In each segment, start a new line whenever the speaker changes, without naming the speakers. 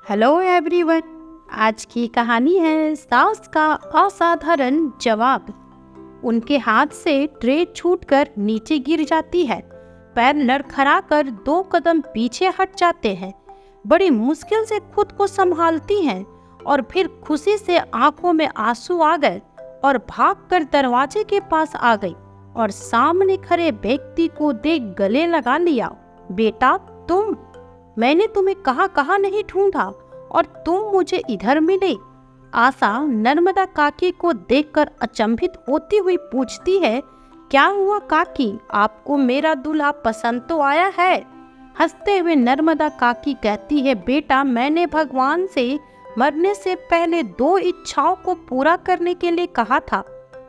Hello everyone. आज की कहानी है सास का असाधारण जवाब। उनके हाथ से ट्रे छूटकर नीचे गिर जाती है। पैर लड़खड़ाकर 2 कदम पीछे हट जाते हैं। बड़ी मुश्किल से खुद को संभालती हैं और फिर खुशी से आंखों में आंसू आ गए और भागकर दरवाजे के पास आ गई और सामने खड़े व्यक्ति को देख गले लगा लिया। बेटा तुम, मैंने तुम्हें कहाँ नहीं ढूंढा और तुम मुझे इधर मिले। आशा नर्मदा काकी को देखकर अचंभित होती हुई पूछती है, क्या हुआ काकी, आपको मेरा दूल्हा पसंद तो आया है? हंसते हुए नर्मदा काकी कहती है, बेटा मैंने भगवान से मरने से पहले 2 इच्छाओं को पूरा करने के लिए कहा था,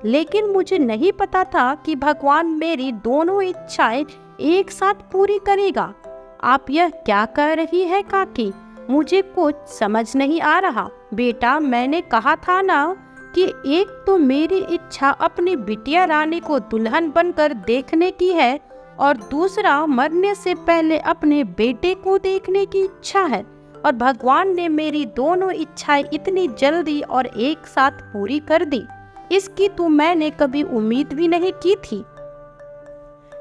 लेकिन मुझे नहीं पता था कि भगवान मेरी दोनों इच्छाएं एक साथ पूरी करेगा। आप यह क्या कह रही है काकी, मुझे कुछ समझ नहीं आ रहा। बेटा मैंने कहा था ना कि एक तो मेरी इच्छा अपनी बिटिया रानी को दुल्हन बनकर देखने की है और दूसरा मरने से पहले अपने बेटे को देखने की इच्छा है, और भगवान ने मेरी दोनों इच्छाएं इतनी जल्दी और एक साथ पूरी कर दी। इसकी तो मैंने कभी उम्मीद भी नहीं की थी।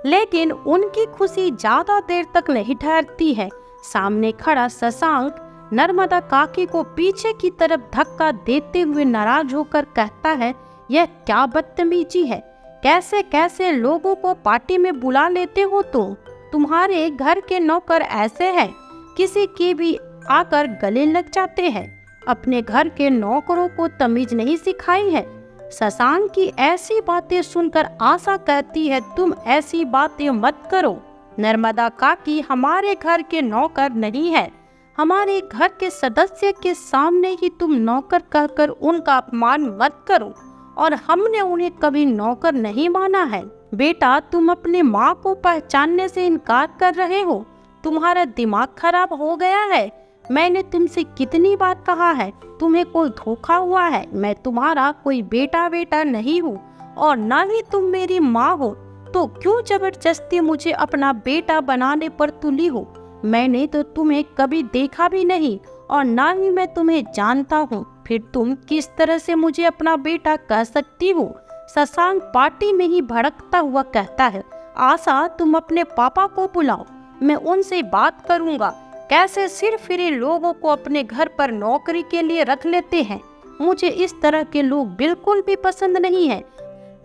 लेकिन उनकी खुशी ज्यादा देर तक नहीं ठहरती है। सामने खड़ा शशांक नर्मदा काकी को पीछे की तरफ धक्का देते हुए नाराज होकर कहता है, यह क्या बदतमीजी है, कैसे कैसे लोगों को पार्टी में बुला लेते हो तुम। तुम्हारे घर के नौकर ऐसे हैं, किसी की भी आकर गले लग जाते हैं। अपने घर के नौकरों को तमीज नहीं सिखाई है। शशांक की ऐसी बातें सुनकर आशा कहती है, तुम ऐसी बातें मत करो। नर्मदा काकी हमारे घर के नौकर नहीं है। हमारे घर के सदस्य के सामने ही तुम नौकर कहकर उनका अपमान मत करो, और हमने उन्हें कभी नौकर नहीं माना है। बेटा तुम अपने माँ को पहचानने से इनकार कर रहे हो। तुम्हारा दिमाग खराब हो गया है। मैंने तुमसे कितनी बार कहा है, तुम्हें कोई धोखा हुआ है। मैं तुम्हारा कोई बेटा नहीं हूँ और ना ही तुम मेरी माँ हो, तो क्यों जबरदस्ती मुझे अपना बेटा बनाने पर तुली हो। मैंने तो तुम्हें कभी देखा भी नहीं और ना ही मैं तुम्हें जानता हूँ, फिर तुम किस तरह से मुझे अपना बेटा कह सकती हो। शशांक पार्टी में ही भड़कता हुआ कहता है, आशा तुम अपने पापा को बुलाओ, मैं उनसे बात करूँगा। कैसे सिर फिरे लोगों को अपने घर पर नौकरी के लिए रख लेते हैं। मुझे इस तरह के लोग बिल्कुल भी पसंद नहीं है,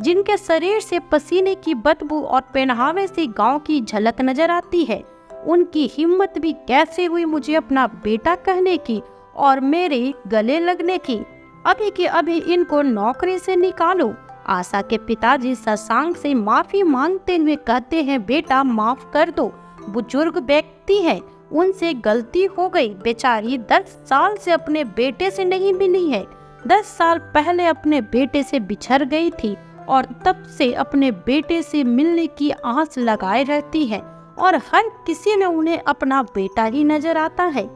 जिनके शरीर से पसीने की बदबू और पहनावे से गांव की झलक नजर आती है। उनकी हिम्मत भी कैसे हुई मुझे अपना बेटा कहने की और मेरे गले लगने की। अभी के अभी इनको नौकरी से निकालो। आशा के पिताजी शशांक से माफी मांगते हुए कहते हैं, बेटा माफ कर दो, बुजुर्ग व्यक्ति है, उनसे गलती हो गई। बेचारी 10 साल से अपने बेटे से नहीं मिली है। 10 साल पहले अपने बेटे से बिछड़ गई थी और तब से अपने बेटे से मिलने की आस लगाए रहती है, और हर किसी में उन्हें अपना बेटा ही नजर आता है।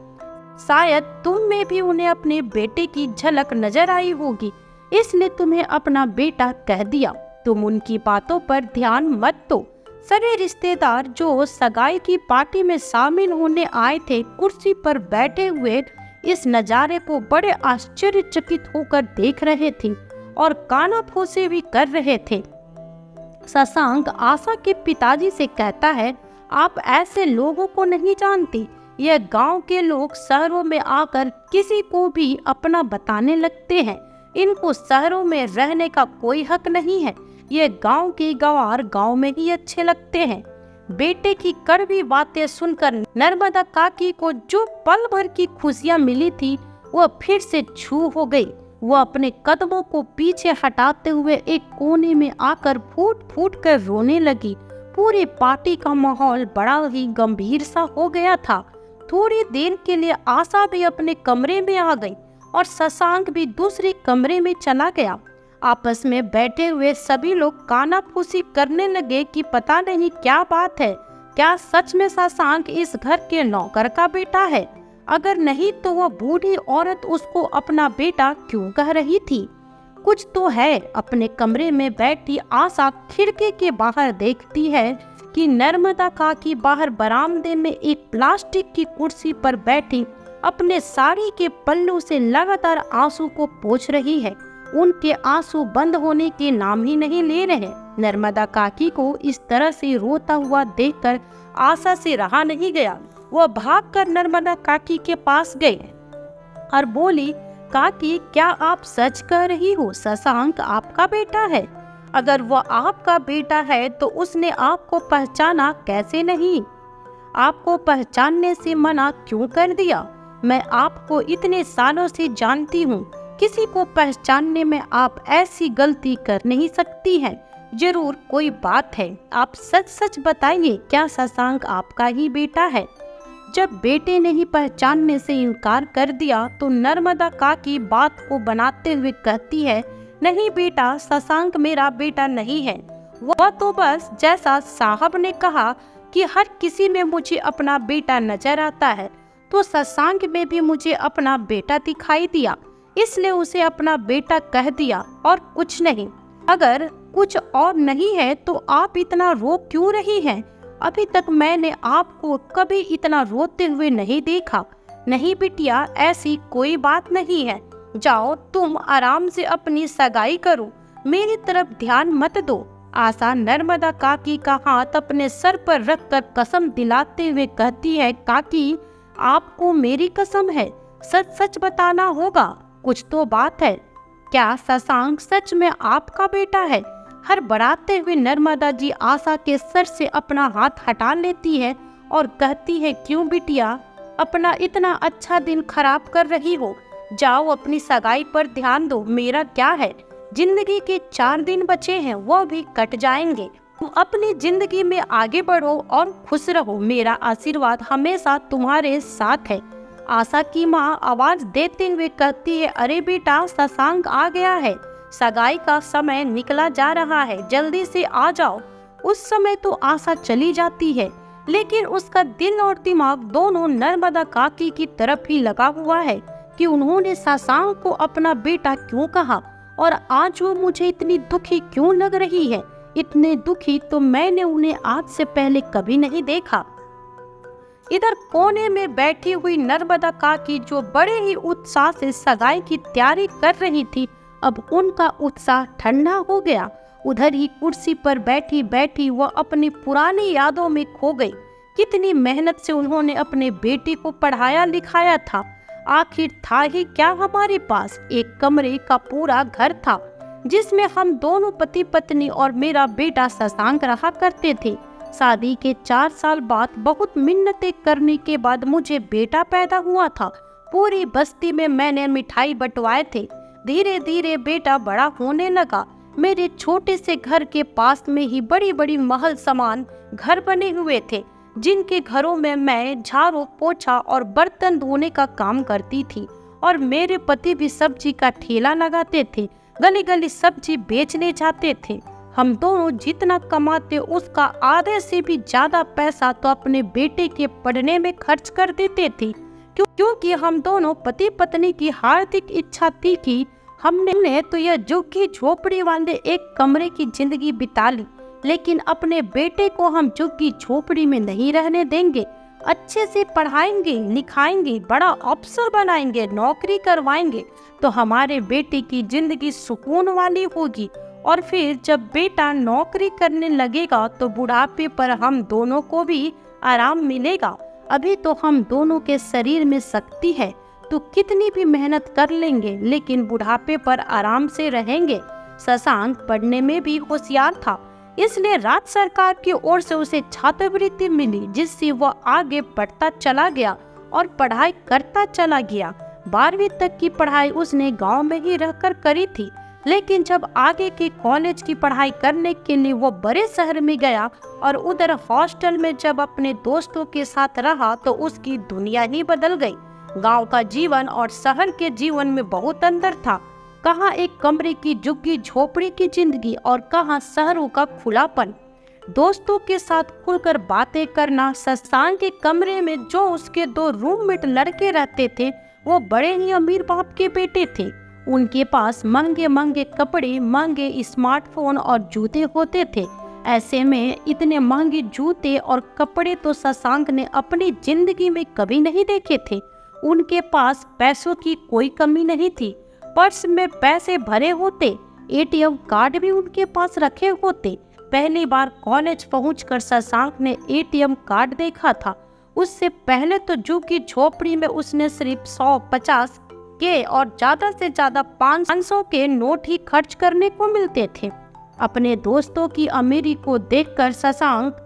शायद तुम में भी उन्हें अपने बेटे की झलक नजर आई होगी, इसलिए तुम्हें अपना बेटा कह दिया। तुम उनकी बातों पर ध्यान मत दो। सारे रिश्तेदार जो सगाई की पार्टी में शामिल होने आए थे, कुर्सी पर बैठे हुए इस नज़ारे को बड़े आश्चर्यचकित होकर देख रहे थे और कानाफूसी भी कर रहे थे। शशांक आशा के पिताजी से कहता है, आप ऐसे लोगों को नहीं जानती। यह गांव के लोग शहरों में आकर किसी को भी अपना बताने लगते हैं। इनको शहरों में रहने का कोई हक नहीं है। ये गांव के गंवार गांव में ही अच्छे लगते हैं। बेटे की कड़वी बातें सुनकर नर्मदा काकी को जो पल भर की खुशियां मिली थी, वह फिर से छू हो गई। वह अपने कदमों को पीछे हटाते हुए एक कोने में आकर फूट फूट कर रोने लगी। पूरी पार्टी का माहौल बड़ा ही गंभीर सा हो गया था। थोड़ी देर के लिए आशा भी अपने कमरे में आ गई और शशांक भी दूसरे कमरे में चला गया। आपस में बैठे हुए सभी लोग कानाफूसी करने लगे कि पता नहीं क्या बात है, क्या सच में शशांक इस घर के नौकर का बेटा है? अगर नहीं तो वह बूढ़ी औरत उसको अपना बेटा क्यों कह रही थी? कुछ तो है। अपने कमरे में बैठी आशा खिड़की के बाहर देखती है कि नर्मदा काकी बाहर बरामदे में एक प्लास्टिक की कुर्सी पर बैठी अपने साड़ी के पल्लू से लगातार आंसू को पोंछ रही है। उनके आंसू बंद होने के नाम ही नहीं ले रहे। नर्मदा काकी को इस तरह से रोता हुआ देखकर आशा से रहा नहीं गया। वह भागकर नर्मदा काकी के पास गई और बोली, काकी, क्या आप सच कह रही हो? शशांक आपका बेटा है? अगर वह आपका बेटा है तो उसने आपको पहचाना कैसे नहीं? आपको पहचानने से मना क्यों कर दिया? मैं आपको इतने सालों से जानती हूँ, किसी को पहचानने में आप ऐसी गलती कर नहीं सकती हैं। जरूर कोई बात है, आप सच सच बताइए, क्या शशांक आपका ही बेटा है? जब बेटे ने ही पहचानने से इनकार कर दिया तो नर्मदा काकी बात को बनाते हुए कहती है, नहीं बेटा, शशांक मेरा बेटा नहीं है। वह तो बस जैसा साहब ने कहा कि हर किसी में मुझे अपना बेटा नजर आता है, तो शशांक में भी मुझे अपना बेटा दिखाई दिया, इसलिए उसे अपना बेटा कह दिया और कुछ नहीं। अगर कुछ और नहीं है तो आप इतना रो क्यों रही हैं? अभी तक मैंने आपको कभी इतना रोते हुए नहीं देखा। नहीं बिटिया, ऐसी कोई बात नहीं है। जाओ, तुम आराम से अपनी सगाई करो, मेरी तरफ ध्यान मत दो। आशा नर्मदा काकी का हाथ अपने सर पर रखकर कसम दिलाते हुए कहती है, काकी, आपको मेरी कसम है, सच सच बताना होगा, कुछ तो बात है। क्या शशांक सच में आपका बेटा है? हड़बड़ाते हुए नर्मदा जी आशा के सर से अपना हाथ हटा लेती है और कहती है, क्यों बिटिया, अपना इतना अच्छा दिन खराब कर रही हो? जाओ, अपनी सगाई पर ध्यान दो। मेरा क्या है, जिंदगी के 4 दिन बचे हैं, वह भी कट जाएंगे। तुम अपनी जिंदगी में आगे बढ़ो और खुश रहो। मेरा आशीर्वाद हमेशा तुम्हारे साथ है। आशा की माँ आवाज देते हुए कहती है, अरे बेटा, शशांक आ गया है, सगाई का समय निकला जा रहा है, जल्दी से आ जाओ। उस समय तो आशा चली जाती है, लेकिन उसका दिल और दिमाग दोनों नर्मदा काकी की तरफ ही लगा हुआ है कि उन्होंने शशांक को अपना बेटा क्यों कहा और आज वो मुझे इतनी दुखी क्यों लग रही है। इतने दुखी तो मैंने उन्हें आज से पहले कभी नहीं देखा। इधर कोने में बैठी हुई नर्मदा काकी, जो बड़े ही उत्साह से सगाई की तैयारी कर रही थी, अब उनका उत्साह ठंडा हो गया। उधर ही कुर्सी पर बैठी बैठी वह अपनी पुरानी यादों में खो गई। कितनी मेहनत से उन्होंने अपने बेटे को पढ़ाया लिखाया था। आखिर था ही क्या हमारे पास? एक कमरे का पूरा घर था जिसमें हम दोनों पति पत्नी और मेरा बेटा शशांक रहा करते थे। शादी के 4 साल बाद बहुत मिन्नतें करने के बाद मुझे बेटा पैदा हुआ था। पूरी बस्ती में मैंने मिठाई बंटवाए थे। धीरे धीरे बेटा बड़ा होने लगा। मेरे छोटे से घर के पास में ही बड़ी बड़ी महल समान घर बने हुए थे, जिनके घरों में मैं झाड़ू पोछा और बर्तन धोने का काम करती थी और मेरे पति भी सब्जी का ठेला लगाते थे, गली गली सब्जी बेचने जाते थे। हम दोनों जितना कमाते उसका आधे से भी ज्यादा पैसा तो अपने बेटे के पढ़ने में खर्च कर देते थे, क्योंकि हम दोनों पति पत्नी की हार्दिक इच्छा थी कि हमने तो यह झुग्गी झोपड़ी वाले एक कमरे की जिंदगी बिता ली, लेकिन अपने बेटे को हम झुग्गी झोपड़ी में नहीं रहने देंगे। अच्छे से पढ़ाएंगे लिखाएंगे, बड़ा अफसर बनाएंगे, नौकरी करवाएंगे, तो हमारे बेटे की जिंदगी सुकून वाली होगी। और फिर जब बेटा नौकरी करने लगेगा तो बुढ़ापे पर हम दोनों को भी आराम मिलेगा। अभी तो हम दोनों के शरीर में शक्ति है तो कितनी भी मेहनत कर लेंगे, लेकिन बुढ़ापे पर आराम से रहेंगे। शशांक पढ़ने में भी होशियार था, इसलिए राज्य सरकार की ओर से उसे छात्रवृत्ति मिली, जिससे वह आगे बढ़ता चला गया और पढ़ाई करता चला गया। 12वीं तक की पढ़ाई उसने गांव में ही रहकर करी थी, लेकिन जब आगे के कॉलेज की पढ़ाई करने के लिए वो बड़े शहर में गया और उधर हॉस्टल में जब अपने दोस्तों के साथ रहा तो उसकी दुनिया ही बदल गई। गांव का जीवन और शहर के जीवन में बहुत अंतर था। कहाँ एक कमरे की झुग्गी झोपड़ी की जिंदगी और कहाँ शहरों का खुलापन। दोस्तों के साथ खुलकर बातें करना। शशांक के कमरे में जो उसके 2 रूममेट लड़के रहते थे वो बड़े ही अमीर बाप के बेटे थे। उनके पास महंगे महंगे कपड़े, महंगे स्मार्टफोन और जूते होते थे। ऐसे में इतने महंगे जूते और कपड़े तो शशांक ने अपनी जिंदगी में कभी नहीं देखे थे। उनके पास पैसों की कोई कमी नहीं थी। पर्स में पैसे भरे होते, एटीएम कार्ड भी उनके पास रखे होते। पहली बार कॉलेज पहुंचकर शशांक ने एटीएम कार्ड देखा था। उससे पहले तो जू की झोपड़ी में उसने सिर्फ 100-50 के और ज्यादा से ज्यादा 500 के नोट ही खर्च करने को मिलते थे। अपने दोस्तों की अमीरी को देखकर शशांक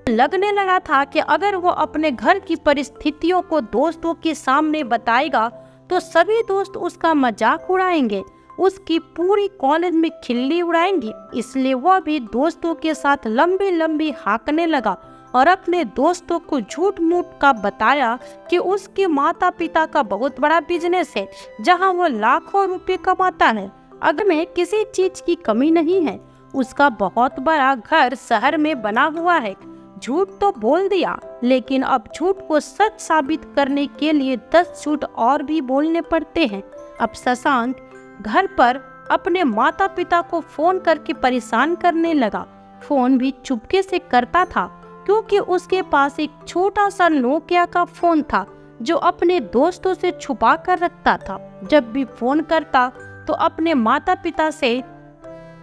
लगने लगा था कि अगर वो अपने घर की परिस्थितियों को दोस्तों के सामने बताएगा तो सभी दोस्त उसका मजाक उड़ाएंगे, उसकी पूरी कॉलेज में खिल्ली उड़ाएंगे। इसलिए वह भी दोस्तों के साथ लंबी लंबी हाँकने लगा और अपने दोस्तों को झूठ मूठ का बताया कि उसके माता पिता का बहुत बड़ा बिजनेस है जहां वो लाखों रुपए कमाता है। अगर में किसी चीज की कमी नहीं है, उसका बहुत बड़ा घर शहर में बना हुआ है। झूठ तो बोल दिया, लेकिन अब झूठ को सच साबित करने के लिए 10 झूठ और भी बोलने पड़ते हैं। अब शशांक घर पर अपने माता पिता को फोन करके परेशान करने लगा। फोन भी चुपके से करता था क्योंकि उसके पास एक छोटा सा नोकिया का फोन था जो अपने दोस्तों से छुपा कर रखता था। जब भी फोन करता तो अपने माता पिता से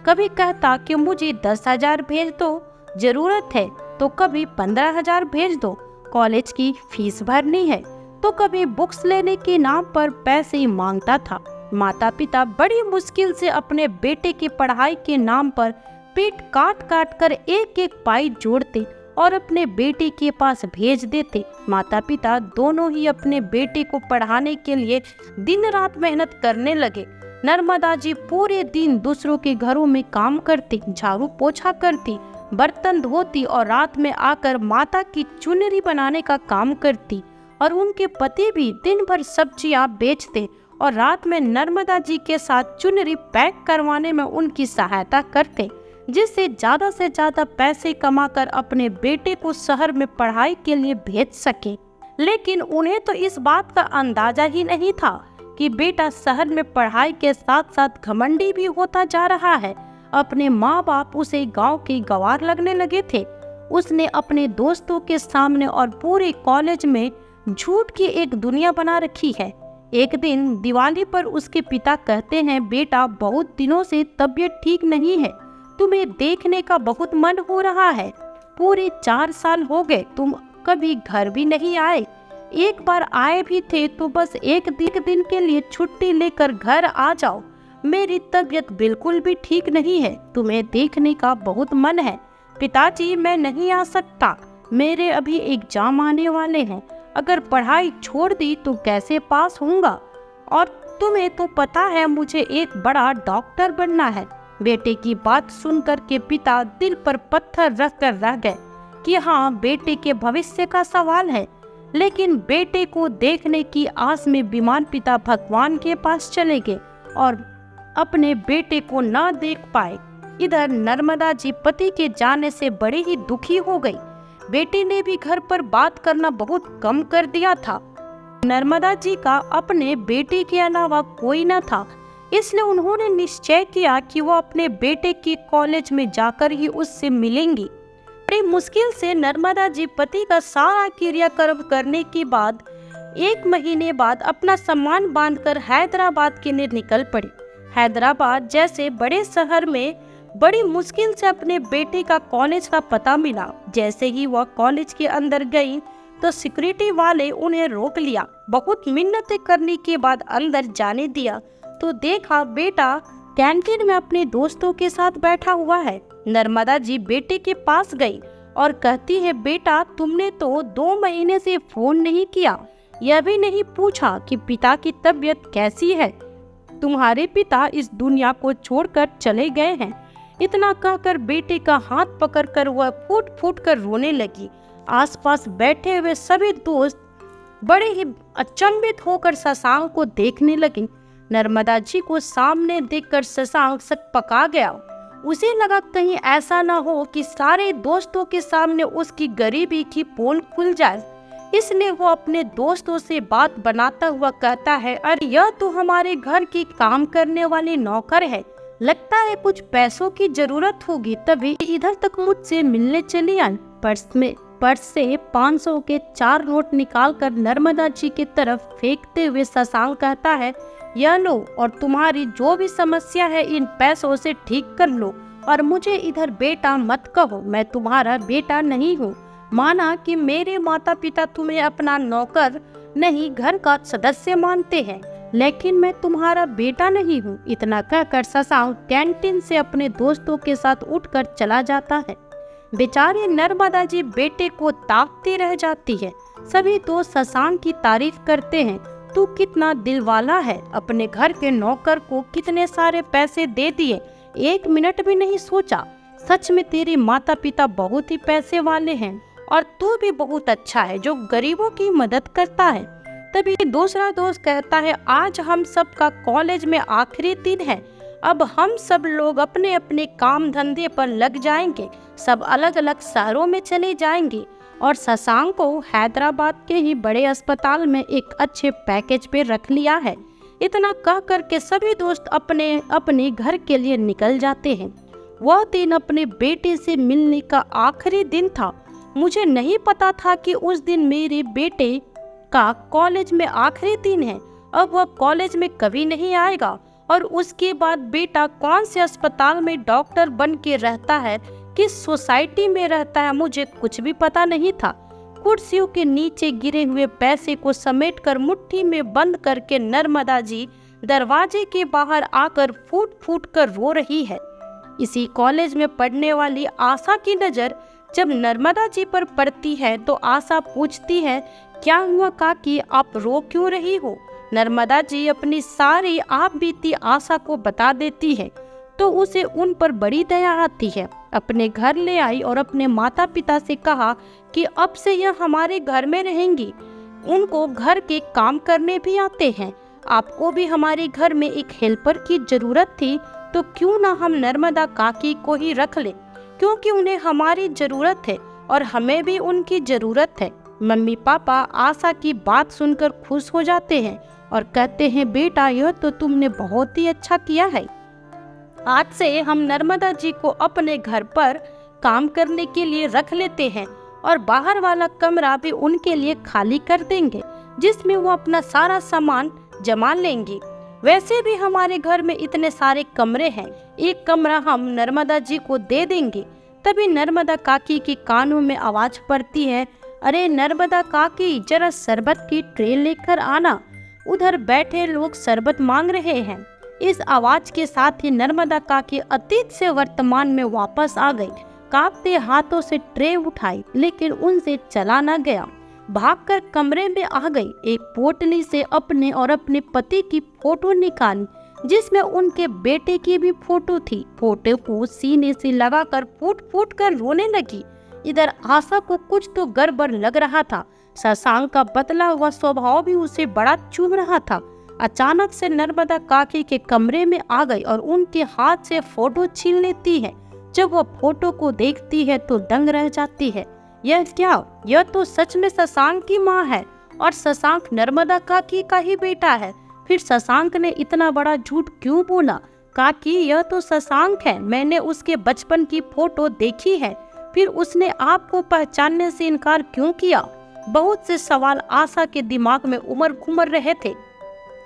कभी कहता कि मुझे 10,000 भेज दो, जरूरत है, तो कभी 15,000 भेज दो, कॉलेज की फीस भरनी है, तो कभी बुक्स लेने के नाम पर पैसे मांगता था। माता पिता बड़ी मुश्किल से अपने बेटे की पढ़ाई के नाम पर पेट काट काट कर एक एक पाई जोड़ते और अपने बेटे के पास भेज देते। माता पिता दोनों ही अपने बेटे को पढ़ाने के लिए दिन रात मेहनत करने लगे। नर्मदा जी पूरे दिन दूसरों के घरों में काम करती, झाड़ू पोछा करती, बर्तन धोती और रात में आकर माता की चुनरी बनाने का काम करती। और उनके पति भी दिन भर सब्जियां बेचते और रात में नर्मदा जी के साथ चुनरी पैक करवाने में उनकी सहायता करते, जिससे ज्यादा से ज्यादा पैसे कमाकर अपने बेटे को शहर में पढ़ाई के लिए भेज सके। लेकिन उन्हें तो इस बात का अंदाजा ही नहीं था कि बेटा शहर में पढ़ाई के साथ साथ घमंडी भी होता जा रहा है। अपने माँ बाप उसे गांव के गंवार लगने लगे थे। उसने अपने दोस्तों के सामने और पूरे कॉलेज में झूठ की एक दुनिया बना रखी है। एक दिन दिवाली पर उसके पिता कहते हैं, बेटा बहुत दिनों से तबीयत ठीक नहीं है, तुम्हें देखने का बहुत मन हो रहा है। पूरे 4 साल हो गए तुम कभी घर भी नहीं आए, एक बार आए भी थे तो बस एक दिन के लिए छुट्टी लेकर घर आ जाओ। मेरी तबीयत बिल्कुल भी ठीक नहीं है, तुम्हें देखने का बहुत मन है। पिताजी मैं नहीं आ सकता, मेरे अभी एग्जाम आने वाले हैं, अगर पढ़ाई छोड़ दी तो कैसे पास होऊंगा, और तुम्हें तो पता है मुझे एक बड़ा डॉक्टर बनना है। बेटे की बात सुनकर के पिता दिल पर पत्थर रख कर रह गए कि हाँ बेटे के भविष्य का सवाल है। लेकिन बेटे को देखने की आस में बीमार पिता भगवान के पास चले गए और अपने बेटे को न देख पाए। इधर नर्मदा जी पति के जाने से बड़ी ही दुखी हो गई। बेटे ने भी घर पर बात करना बहुत कम कर दिया था। नर्मदा जी का अपने बेटे के अलावा कोई न था, इसलिए उन्होंने निश्चय किया कि वो अपने बेटे के कॉलेज में जाकर ही उससे मिलेंगी। बड़ी मुश्किल से नर्मदा जी पति का सारा क्रियाक्रम करने के बाद 1 महीने बाद अपना सामान बांधकर हैदराबाद के लिए निकल पड़ी। हैदराबाद जैसे बड़े शहर में बड़ी मुश्किल से अपने बेटे का कॉलेज का पता मिला। जैसे ही वह कॉलेज के अंदर गई तो सिक्योरिटी वाले उन्हें रोक लिया। बहुत मिन्नतें करने के बाद अंदर जाने दिया तो देखा बेटा कैंटीन में अपने दोस्तों के साथ बैठा हुआ है। नर्मदा जी बेटे के पास गई और कहती है, बेटा तुमने तो 2 महीने से फोन नहीं किया, यह भी नहीं पूछा कि पिता की तबीयत कैसी है। तुम्हारे पिता इस दुनिया को छोड़कर चले गए हैं। इतना कहकर बेटे का हाथ पकड़कर वह फूट फूट कर रोने लगी। आसपास बैठे हुए सभी दोस्त बड़े ही अचंभित होकर शशांक को देखने लगे। नर्मदा जी को सामने देखकर शशांक सक पका गया। उसे लगा कहीं ऐसा ना हो कि सारे दोस्तों के सामने उसकी गरीबी की पोल खुल जाए। इसलिए वो अपने दोस्तों से बात बनाता हुआ कहता है, अरे यह तो हमारे घर की काम करने वाली नौकर है, लगता है कुछ पैसों की जरूरत होगी तभी इधर तक मुझसे मिलने चली आई। पर्स में पर्स से 500 के 4 नोट निकालकर नर्मदा जी की तरफ फेंकते हुए शशांक कहता है, यह लो और तुम्हारी जो भी समस्या है इन पैसों से ठीक कर लो और मुझे इधर बेटा मत कहो, मैं तुम्हारा बेटा नहीं हूँ। माना कि मेरे माता पिता तुम्हें अपना नौकर नहीं घर का सदस्य मानते हैं, लेकिन मैं तुम्हारा बेटा नहीं हूँ। इतना कहकर शशांक कैंटीन से अपने दोस्तों के साथ उठकर चला जाता है। बेचारी नर्मदा जी बेटे को ताकती रह जाती है। सभी दोस्त शशांक की तारीफ करते हैं, तू कितना दिलवाला है, अपने घर के नौकर को कितने सारे पैसे दे दिए, 1 मिनट भी नहीं सोचा। सच में तेरे माता पिता बहुत ही पैसे वाले हैं और तू भी बहुत अच्छा है जो गरीबों की मदद करता है। तभी दूसरा दोस्त कहता है, आज हम सब का कॉलेज में आखिरी दिन है, अब हम सब लोग अपने अपने काम धंधे पर लग जाएंगे, सब अलग अलग शहरों में चले जाएंगे और शशांक को हैदराबाद के ही बड़े अस्पताल में एक अच्छे पैकेज पे रख लिया है। इतना कह कर के सभी दोस्त अपने अपने घर के लिए निकल जाते हैं। वह दिन अपने बेटे से मिलने का आखिरी दिन था। मुझे नहीं पता था कि उस दिन मेरे बेटे का कॉलेज में आखिरी दिन है। अब वह कॉलेज में कभी नहीं आएगा और उसके बाद बेटा कौन से अस्पताल में डॉक्टर बन के रहता है, किस सोसाइटी में रहता है, मुझे कुछ भी पता नहीं था। कुर्सियों के नीचे गिरे हुए पैसे को समेटकर मुट्ठी में बंद करके नर्मदा जी दरवाजे के बाहर आकर फूट फूट कर रो रही है। इसी कॉलेज में पढ़ने वाली आशा की नज़र जब नर्मदा जी पर पड़ती है तो आशा पूछती है, क्या हुआ काकी, आप रो क्यों रही हो? नर्मदा जी अपनी सारी आप बीती आशा को बता देती है तो उसे उन पर बड़ी दया आती है। अपने घर ले आई और अपने माता पिता से कहा कि अब से यह हमारे घर में रहेंगी, उनको घर के काम करने भी आते हैं। आपको भी हमारे घर में एक हेल्पर की जरूरत थी तो क्यों ना हम नर्मदा काकी को ही रख लें, क्योंकि उन्हें हमारी जरूरत है और हमें भी उनकी जरूरत है। मम्मी पापा आशा की बात सुनकर खुश हो जाते हैं और कहते हैं, बेटा यह तो तुमने बहुत ही अच्छा किया है। आज से हम नर्मदा जी को अपने घर पर काम करने के लिए रख लेते हैं और बाहर वाला कमरा भी उनके लिए खाली कर देंगे, जिसमें वो अपना सारा सामान जमा लेंगी। वैसे भी हमारे घर में इतने सारे कमरे हैं, एक कमरा हम नर्मदा जी को दे देंगे। तभी नर्मदा काकी की कानों में आवाज पड़ती है, अरे नर्मदा काकी, जरा शरबत की ट्रे लेकर आना, उधर बैठे लोग शरबत मांग रहे हैं। इस आवाज के साथ ही नर्मदा काकी अतीत से वर्तमान में वापस आ गई। कांपते हाथों से ट्रे उठाई लेकिन उनसे चला न गया। भागकर कमरे में आ गई, एक पोटली से अपने और अपने पति की फोटो निकाली जिसमें उनके बेटे की भी फोटो थी। फोटो को सीने से लगाकर फूट फूट कर रोने लगी। इधर आशा को कुछ तो गड़बड़ लग रहा था। शशांक का बदला हुआ स्वभाव भी उसे बड़ा चुभ रहा था। अचानक से नर्मदा काकी के कमरे में आ गई और उनके हाथ से फोटो छीन लेती है। जब वह फोटो को देखती है तो दंग रह जाती है। यह क्या, यह तो सच में शशांक की माँ है और शशांक नर्मदा काकी का ही बेटा है। फिर शशांक ने इतना बड़ा झूठ क्यों बोला? काकी, यह तो शशांक है, मैंने उसके बचपन की फोटो देखी है, फिर उसने आपको पहचानने से इनकार क्यों किया? बहुत से सवाल आशा के दिमाग में उमड़ घुमड़ रहे थे।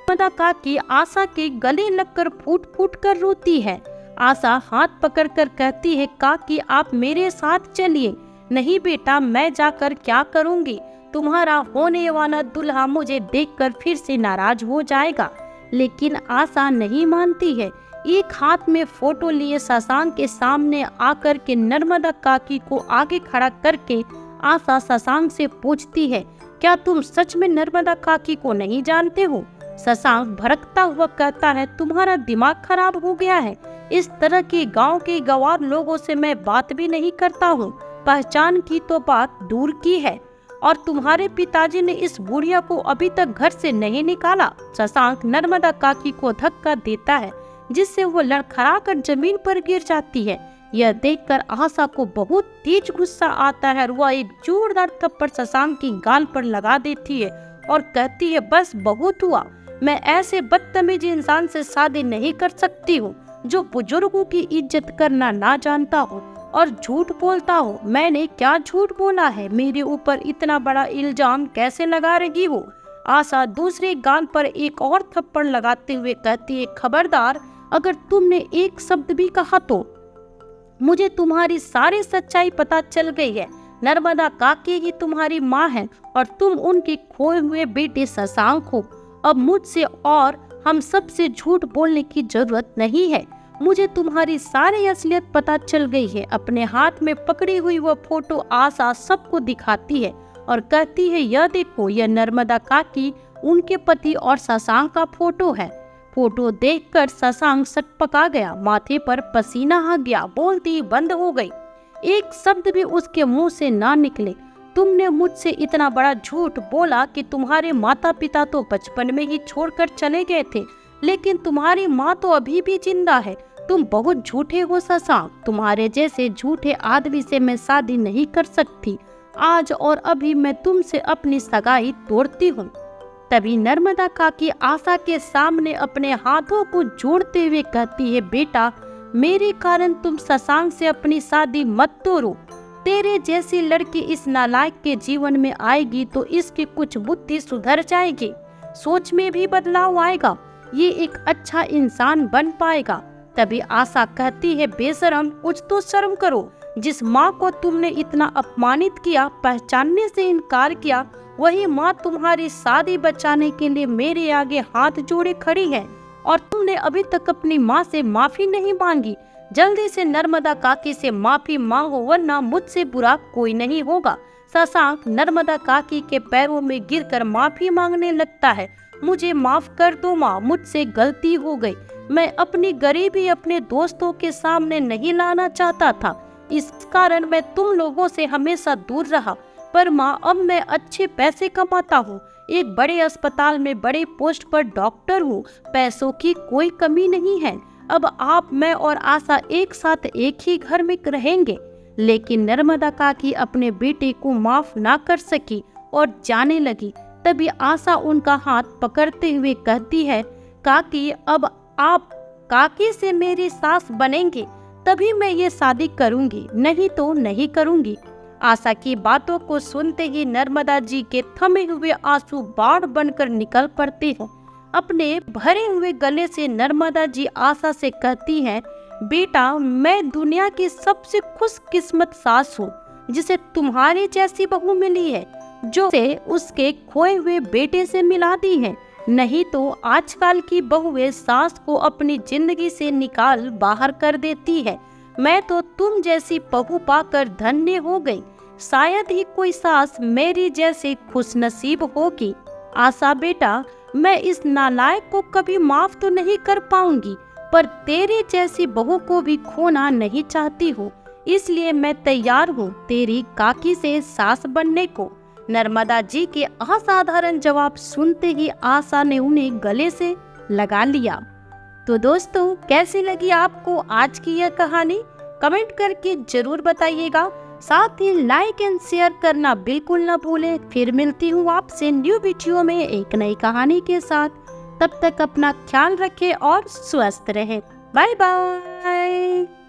नर्मदा काकी आशा के गले लगकर फूट फूट कर रोती है। आशा हाथ पकड़कर कहती है, काकी आप मेरे साथ चलिए। नहीं बेटा, मैं जाकर क्या करूंगी? तुम्हारा होने वाला दूल्हा मुझे देखकर फिर से नाराज हो जाएगा। लेकिन आशा नहीं मानती है। एक हाथ में फोटो लिए शशांक के सामने आकर के नर्मदा काकी को आगे खड़ा करके आशा शशांक से पूछती है, क्या तुम सच में नर्मदा काकी को नहीं जानते हो? शशांक भड़कता हुआ कहता है, तुम्हारा दिमाग खराब हो गया है। इस तरह के गांव के गंवार लोगों से मैं बात भी नहीं करता हूँ। पहचान की तो बात दूर की है और तुम्हारे पिताजी ने इस बुढ़िया को अभी तक घर से नहीं निकाला। शशांक नर्मदा काकी को धक्का देता है जिससे वो लड़खड़ा कर जमीन पर गिर जाती है। यह देखकर आशा को बहुत तेज गुस्सा आता है और वह एक जोरदार थप्पड़ शशांक की गाल पर लगा देती है और कहती है, बस बहुत हुआ, मैं ऐसे बदतमीज इंसान से शादी नहीं कर सकती हूँ जो बुजुर्गों की इज्जत करना ना जानता हो और झूठ बोलता हो। मैंने क्या झूठ बोला है? मेरे ऊपर इतना बड़ा इल्जाम कैसे लगा रही हो? आशा दूसरे गाल पर एक और थप्पड़ लगाते हुए कहती है, खबरदार, अगर तुमने एक शब्द भी कहा तो मुझे तुम्हारी सारी सच्चाई पता चल गई है। नर्मदा काकी ही तुम्हारी माँ है और तुम उनके खोए हुए बेटे शशांक हो। अब मुझसे और हम सब से झूठ बोलने की जरूरत नहीं है। मुझे तुम्हारी सारी असलियत पता चल गई है। अपने हाथ में पकड़ी हुई वह फोटो आशा सबको दिखाती है और कहती है, यह देखो, यह नर्मदा काकी, उनके पति और शशांक का फोटो है। फोटो देखकर शशांक सटपका गया, माथे पर पसीना आ गया, बोलती बंद हो गई। एक शब्द भी उसके मुंह से ना निकले। तुमने मुझसे इतना बड़ा झूठ बोला कि तुम्हारे माता पिता तो बचपन में ही छोड़कर चले गए थे, लेकिन तुम्हारी माँ तो अभी भी जिंदा है। तुम बहुत झूठे हो शशांक। तुम्हारे जैसे झूठे आदमी से मैं शादी नहीं कर सकती। आज और अभी मैं तुमसे अपनी सगाई तोड़ती हूँ। तभी नर्मदा काकी आशा के सामने अपने हाथों को जोड़ते हुए कहती है, बेटा, मेरे कारण तुम शशांक से अपनी शादी मत तोड़ो। तेरे जैसी लड़की इस नालायक के जीवन में आएगी तो इसकी कुछ बुद्धि सुधर जाएगी, सोच में भी बदलाव आएगा, ये एक अच्छा इंसान बन पाएगा। तभी आशा कहती है, बेशरम, कुछ तो शर्म करो। जिस माँ को तुमने इतना अपमानित किया, पहचानने से इनकार किया, वही माँ तुम्हारी शादी बचाने के लिए मेरे आगे हाथ जोड़े खड़ी है और तुमने अभी तक अपनी माँ से माफी नहीं मांगी। जल्दी से नर्मदा काकी से माफी मांगो, वरना मुझसे बुरा कोई नहीं होगा। शशांक नर्मदा काकी के पैरों में गिरकर माफी मांगने लगता है। मुझे माफ कर दो माँ, मुझसे गलती हो गई। मैं अपनी गरीबी अपने दोस्तों के सामने नहीं लाना चाहता था, इस कारण मैं तुम लोगों से हमेशा दूर रहा। पर माँ, अब मैं अच्छे पैसे कमाता हूँ, एक बड़े अस्पताल में बड़े पोस्ट पर डॉक्टर हूँ, पैसों की कोई कमी नहीं है। अब आप, मैं और आशा एक साथ एक ही घर में रहेंगे। लेकिन नर्मदा काकी अपने बेटे को माफ ना कर सकी और जाने लगी। तभी आशा उनका हाथ पकड़ते हुए कहती है, काकी, अब आप काकी से मेरी सास बनेंगे, तभी मैं ये शादी करूंगी, नहीं तो नहीं करूंगी। आशा की बातों को सुनते ही नर्मदा जी के थमे हुए आंसू बाढ़ बनकर निकल पड़ते हैं। अपने भरे हुए गले से नर्मदा जी आशा से कहती हैं, बेटा, मैं दुनिया की सबसे खुशकिस्मत सास हूँ जिसे तुम्हारी जैसी बहू मिली है, जो से उसके खोए हुए बेटे से मिला दी है। नहीं तो आजकल की बहुएं सास को अपनी जिंदगी से निकाल बाहर कर देती है। मैं तो तुम जैसी बहू पाकर धन्य हो गई। शायद ही कोई सास मेरी जैसी खुशनसीब होगी। आशा बेटा, मैं इस नालायक को कभी माफ तो नहीं कर पाऊंगी, पर तेरी जैसी बहू को भी खोना नहीं चाहती हूँ, इसलिए मैं तैयार हूँ तेरी काकी से सास बनने को। नर्मदा जी के असाधारण जवाब सुनते ही आशा ने उन्हें गले से लगा लिया। तो दोस्तों, कैसी लगी आपको आज की यह कहानी? कमेंट करके जरूर बताइएगा। साथ ही लाइक एंड शेयर करना बिल्कुल न भूलें। फिर मिलती हूँ आपसे न्यू वीडियो में एक नई कहानी के साथ। तब तक अपना ख्याल रखें और स्वस्थ रहें। Bye bye.